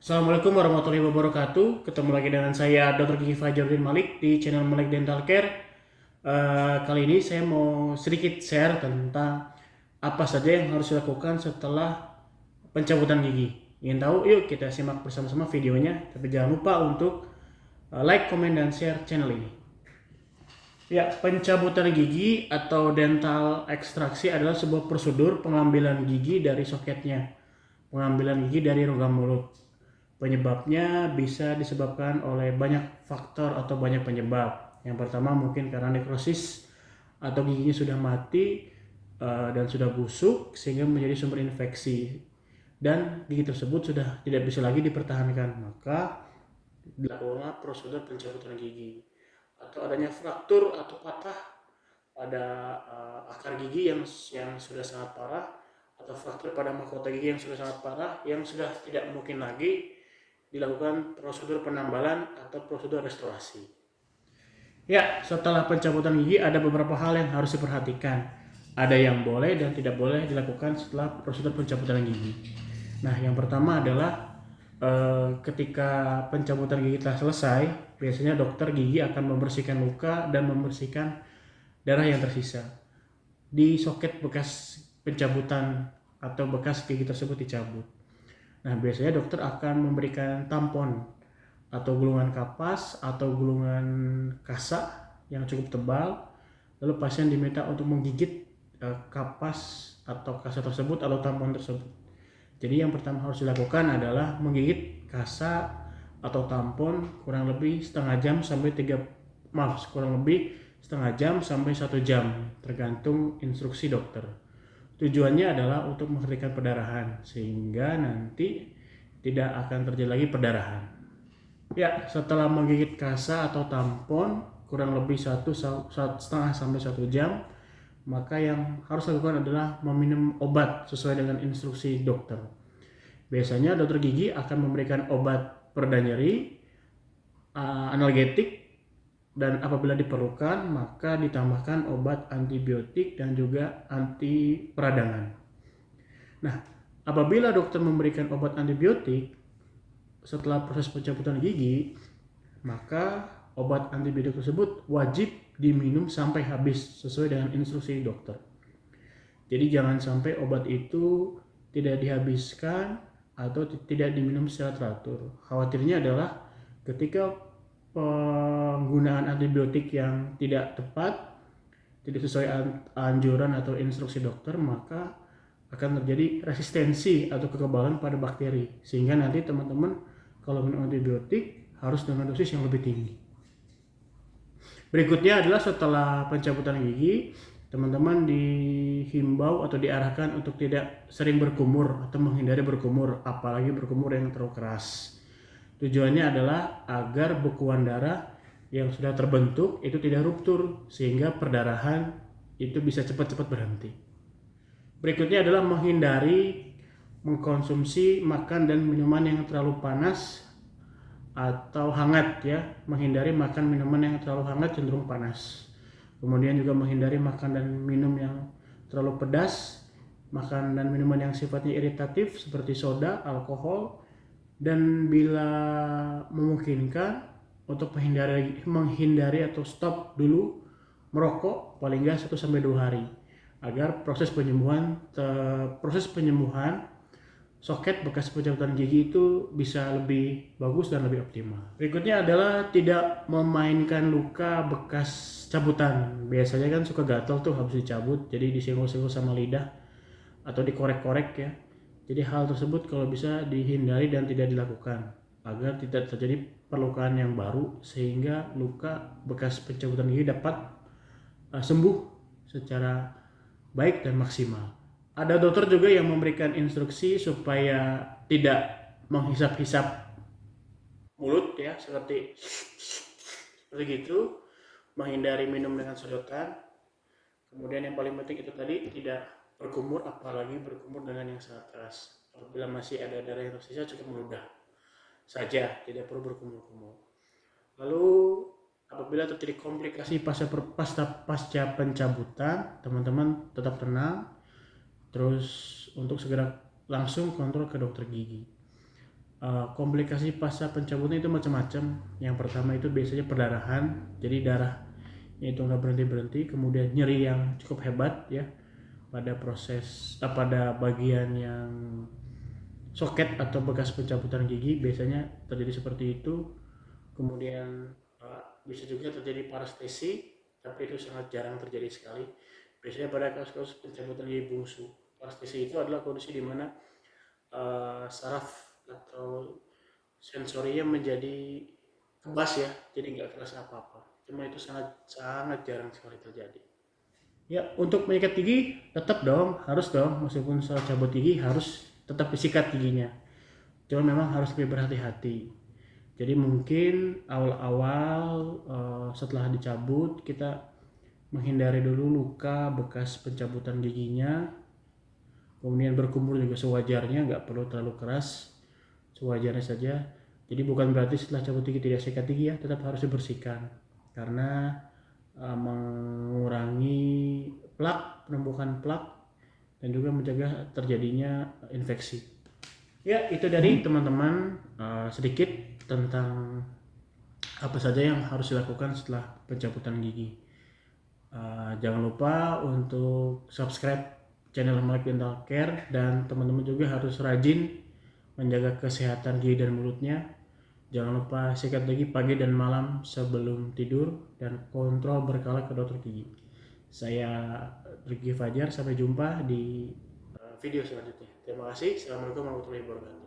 Assalamualaikum warahmatullahi wabarakatuh. Ketemu lagi dengan saya Dr. Gigi Fajaruddin Malik di channel Malik Dental Care. Kali ini saya mau sedikit share tentang apa saja yang harus dilakukan setelah pencabutan gigi. Ingin tahu? Yuk kita simak bersama-sama videonya. Tapi jangan lupa untuk like, komen, dan share channel ini. Ya, pencabutan gigi atau dental ekstraksi adalah sebuah prosedur pengambilan gigi dari soketnya, pengambilan gigi dari rongga mulut. Penyebabnya bisa disebabkan oleh banyak faktor atau banyak penyebab. Yang pertama mungkin karena nekrosis atau giginya sudah mati dan sudah busuk sehingga menjadi sumber infeksi dan gigi tersebut sudah tidak bisa lagi dipertahankan, maka dilakukanlah prosedur pencabutan gigi. Atau adanya fraktur atau patah pada akar gigi yang sudah sangat parah, atau fraktur pada mahkota gigi yang sudah sangat parah, yang sudah tidak mungkin lagi dilakukan prosedur penambalan atau prosedur restorasi. Ya, setelah pencabutan gigi ada beberapa hal yang harus diperhatikan. Ada yang boleh dan tidak boleh dilakukan setelah prosedur pencabutan gigi. Nah, yang pertama adalah ketika pencabutan gigi telah selesai, biasanya dokter gigi akan membersihkan luka dan membersihkan darah yang tersisa di soket bekas pencabutan atau bekas gigi tersebut dicabut. Nah, biasanya dokter akan memberikan tampon atau gulungan kapas atau gulungan kasa yang cukup tebal. Lalu pasien diminta untuk menggigit kapas atau kasa tersebut atau tampon tersebut. Jadi yang pertama harus dilakukan adalah menggigit kasa atau tampon kurang lebih setengah jam sampai 1 jam tergantung instruksi dokter. Tujuannya adalah untuk menghentikan perdarahan sehingga nanti tidak akan terjadi lagi perdarahan. Ya, setelah menggigit kasa atau tampon kurang lebih 1,5 sampai 1 jam, maka yang harus dilakukan adalah meminum obat sesuai dengan instruksi dokter. Biasanya dokter gigi akan memberikan obat pereda nyeri, analgetik, dan apabila diperlukan maka ditambahkan obat antibiotik dan juga anti peradangan. Nah, apabila dokter memberikan obat antibiotik setelah proses pencabutan gigi, maka obat antibiotik tersebut wajib diminum sampai habis sesuai dengan instruksi dokter. Jadi jangan sampai obat itu tidak dihabiskan atau tidak diminum secara teratur. Khawatirnya adalah ketika penggunaan antibiotik yang tidak tepat, tidak sesuai anjuran atau instruksi dokter, maka akan terjadi resistensi atau kekebalan pada bakteri, sehingga nanti teman-teman kalau minum antibiotik harus dengan dosis yang lebih tinggi. Berikutnya adalah setelah pencabutan gigi, teman-teman dihimbau atau diarahkan untuk tidak sering berkumur atau menghindari berkumur, apalagi berkumur yang terlalu keras. Tujuannya adalah agar bekuan darah yang sudah terbentuk itu tidak ruptur sehingga perdarahan itu bisa cepat-cepat berhenti. Berikutnya adalah menghindari mengkonsumsi makan dan minuman yang terlalu panas atau hangat ya, menghindari makan minuman yang terlalu hangat cenderung panas. Kemudian juga menghindari makan dan minum yang terlalu pedas, makan dan minuman yang sifatnya iritatif seperti soda, alkohol, dan bila memungkinkan untuk menghindari atau stop dulu merokok paling nggak 1-2 hari agar proses penyembuhan soket bekas pencabutan gigi itu bisa lebih bagus dan lebih optimal. Berikutnya adalah tidak memainkan luka bekas cabutan. Biasanya kan suka gatal tuh habis dicabut, jadi disenggol-senggol sama lidah atau dikorek-korek ya. Jadi hal tersebut kalau bisa dihindari dan tidak dilakukan agar tidak terjadi perlukaan yang baru sehingga luka bekas pencabutan gigi dapat sembuh secara baik dan maksimal. Ada dokter juga yang memberikan instruksi supaya tidak menghisap-hisap mulut ya, seperti gitu, menghindari minum dengan sedotan. Kemudian yang paling penting itu tadi tidak berkumur, apalagi berkumur dengan yang sangat keras. Apabila masih ada darah yang tersisa cukup meludah saja, tidak perlu berkumur-kumur. Lalu apabila terjadi komplikasi pasca pencabutan, teman-teman tetap tenang, terus untuk segera langsung kontrol ke dokter gigi. Komplikasi pasca pencabutan itu macam-macam. Yang pertama itu biasanya perdarahan, jadi darahnya itu nggak berhenti-berhenti, kemudian nyeri yang cukup hebat ya pada pada bagian yang soket atau bekas pencabutan gigi, biasanya terjadi seperti itu. Kemudian bisa juga terjadi parestesi, tapi itu sangat jarang terjadi sekali. Biasanya pada kasus-kasus pencabutan gigi bungsu. Parestesi itu adalah kondisi di mana saraf atau sensorinya menjadi kebas ya, jadi nggak kerasa apa-apa. Cuma itu sangat sangat jarang sekali terjadi. Ya, untuk menyikat gigi tetap dong, harus dong, meskipun soal cabut gigi harus tetap disikat giginya. Cuma memang harus lebih berhati-hati. Jadi mungkin awal-awal setelah dicabut kita menghindari dulu luka bekas pencabutan giginya. Kemudian berkumur juga sewajarnya, nggak perlu terlalu keras, sewajarnya saja. Jadi bukan berarti setelah cabut gigi tidak sikat gigi ya, tetap harus dibersihkan karena mengurangi penumbuhan plak dan juga mencegah terjadinya infeksi. Ya, itu dari teman-teman sedikit tentang apa saja yang harus dilakukan setelah pencabutan gigi. Jangan lupa untuk subscribe channel Malik Dental Care, dan teman-teman juga harus rajin menjaga kesehatan gigi dan mulutnya. Jangan lupa sikat gigi pagi dan malam sebelum tidur dan kontrol berkala ke dokter gigi. Saya Ricky Fajar, sampai jumpa di video selanjutnya. Terima kasih. Assalamualaikum warahmatullahi wabarakatuh.